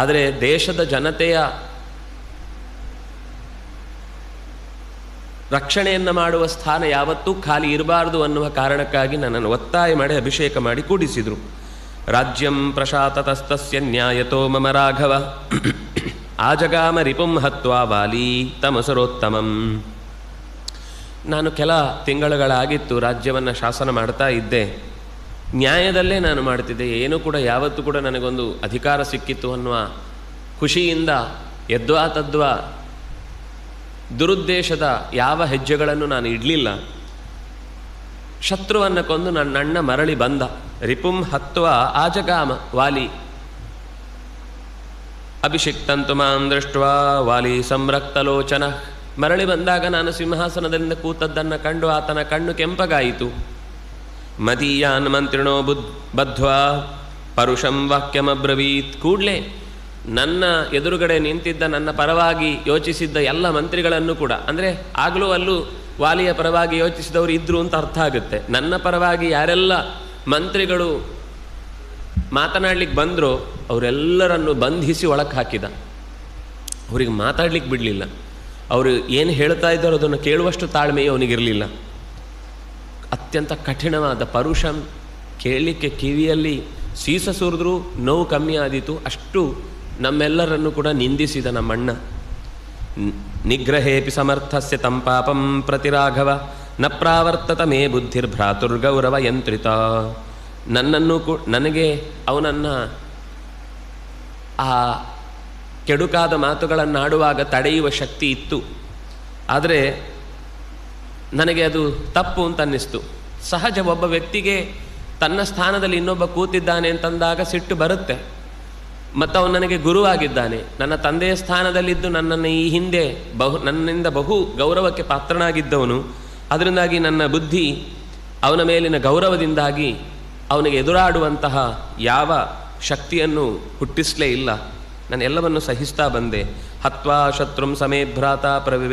ಆದರೆ ದೇಶದ ಜನತೆಯ ರಕ್ಷಣೆಯನ್ನು ಮಾಡುವ ಸ್ಥಾನ ಯಾವತ್ತೂ ಖಾಲಿ ಇರಬಾರ್ದು ಅನ್ನುವ ಕಾರಣಕ್ಕಾಗಿ ನನ್ನನ್ನು ಒತ್ತಾಯ ಮಾಡಿ ಅಭಿಷೇಕ ಮಾಡಿ ಕೂಡಿಸಿದರು. ರಾಜ್ಯಂ ಪ್ರಶಾತತಸ್ತಸ್ಯ ನ್ಯಾಯತೋ ಮಮ ರಾಘವ ಆಜಗಾಮ ರಿಪುಂ ಹತ್ವಾ ವಾಲಿ ತಮಸರೋತ್ತಮಂ. ನಾನು ಕೆಲ ತಿಂಗಳುಗಳಾಗಿತ್ತು ರಾಜ್ಯವನ್ನು ಶಾಸನ ಮಾಡ್ತಾ ಇದ್ದೆ. ನ್ಯಾಯದಲ್ಲೇ ನಾನು ಮಾಡ್ತಿದ್ದೆ. ಏನೂ ಕೂಡ ಯಾವತ್ತೂ ಕೂಡ ನನಗೊಂದು ಅಧಿಕಾರ ಸಿಕ್ಕಿತ್ತು ಅನ್ನುವ ಖುಷಿಯಿಂದ ಯದ್ವಾ ತದ್ವಾ ದುರುದ್ದೇಶದ ಯಾವ ಹೆಜ್ಜೆಗಳನ್ನು ನಾನು ಇಡಲಿಲ್ಲ. ಶತ್ರುವನ್ನು ಕೊಂದು ನನ್ನಣ್ಣ ಮರಳಿ ಬಂದ. ರಿಪುಂ ಹತ್ವ ಆಜಗಾಮ ವಾಲಿ ಅಭಿಷಿಕ್ತಂತು ಮಾಂ ದೃಷ್ಟ್ವಾ ವಾಲಿ ಸಂರಕ್ತಲೋಚನ. ಮರಳಿ ಬಂದಾಗ ನಾನು ಸಿಂಹಾಸನದಿಂದ ಕೂತದ್ದನ್ನು ಕಂಡು ಆತನ ಕಣ್ಣು ಕೆಂಪಗಾಯಿತು. ಮದೀಯಾನ್ ಮಂತ್ರಿಣೋ ಬದ್ಧ್ವಾ ಪರುಷಂ ವಾಕ್ಯಮಬ್ರವೀತ್. ಕೂಡಲೇ ನನ್ನ ಎದುರುಗಡೆ ನಿಂತಿದ್ದ ನನ್ನ ಪರವಾಗಿ ಯೋಚಿಸಿದ್ದ ಎಲ್ಲ ಮಂತ್ರಿಗಳನ್ನು ಕೂಡ, ಅಂದರೆ ಆಗಲೂ ಅಲ್ಲೂ ವಾಲಿಯ ಪರವಾಗಿ ಯೋಚಿಸಿದವರು ಇದ್ದರು ಅಂತ ಅರ್ಥ ಆಗುತ್ತೆ. ನನ್ನ ಪರವಾಗಿ ಯಾರೆಲ್ಲ ಮಂತ್ರಿಗಳು ಮಾತನಾಡಲಿಕ್ಕೆ ಬಂದರೋ ಅವರೆಲ್ಲರನ್ನು ಬಂಧಿಸಿ ಒಳಕ್ಕೆ ಹಾಕಿದ. ಅವರಿಗೆ ಮಾತಾಡಲಿಕ್ಕೆ ಬಿಡಲಿಲ್ಲ. ಅವರು ಏನು ಹೇಳ್ತಾ ಇದ್ದಾರೋ ಅದನ್ನು ಕೇಳುವಷ್ಟು ತಾಳ್ಮೆಯೂ ಅವನಿಗಿರಲಿಲ್ಲ. ಅತ್ಯಂತ ಕಠಿಣವಾದ ಪರುಷಂ, ಕೇಳಲಿಕ್ಕೆ ಕಿವಿಯಲ್ಲಿ ಸೀಸ ಸುರಿದ್ರೂ ನೋವು ಕಮ್ಮಿ ಆದೀತು. ಅಷ್ಟು ನಮ್ಮೆಲ್ಲರನ್ನು ಕೂಡ ನಿಂದಿಸಿದ ನಮ್ಮಣ್ಣ. ನಿಗ್ರಹೇಪಿ ಸಮರ್ಥಸ್ಯ ತಂ ಪಾಪಂ ಪ್ರತಿರಾಘವ ನ ಪ್ರಾವರ್ತತ ಮೇ ಬುದ್ಧಿರ್ಭ್ರಾತುರ್ಗೌರವ ಯಂತ್ರಿತ. ನನ್ನನ್ನು ನನಗೆ ಅವನನ್ನು ಆ ಕೆಡುಕಾದ ಮಾತುಗಳನ್ನಾಡುವಾಗ ತಡೆಯುವ ಶಕ್ತಿ ಇತ್ತು. ಆದರೆ ನನಗೆ ಅದು ತಪ್ಪು ಅಂತ ಅನ್ನಿಸ್ತು. ಸಹಜ, ಒಬ್ಬ ವ್ಯಕ್ತಿಗೆ ತನ್ನ ಸ್ಥಾನದಲ್ಲಿ ಇನ್ನೊಬ್ಬ ಕೂತಿದ್ದಾನೆ ಅಂತಂದಾಗ ಸಿಟ್ಟು ಬರುತ್ತೆ. ಮತ್ತು ಅವನು ನನಗೆ ಗುರುವಾಗಿದ್ದಾನೆ. ನನ್ನ ತಂದೆಯ ಸ್ಥಾನದಲ್ಲಿದ್ದು ನನ್ನನ್ನು ಈ ಹಿಂದೆ ನನ್ನಿಂದ ಬಹು ಗೌರವಕ್ಕೆ ಪಾತ್ರನಾಗಿದ್ದವನು. ಅದರಿಂದಾಗಿ ನನ್ನ ಬುದ್ಧಿ ಅವನ ಮೇಲಿನ ಗೌರವದಿಂದಾಗಿ ಅವನಿಗೆ ಎದುರಾಡುವಂತಹ ಯಾವ ಶಕ್ತಿಯನ್ನು ಹುಟ್ಟಿಸಲೇ ಇಲ್ಲ. ನಾನು ಎಲ್ಲವನ್ನು ಸಹಿಸ್ತಾ ಬಂದೆ. ಹತ್ವಾ ಶತ್ರುಂ ಸಮೇ ಭ್ರಾತ ಪ್ರವಿವೆ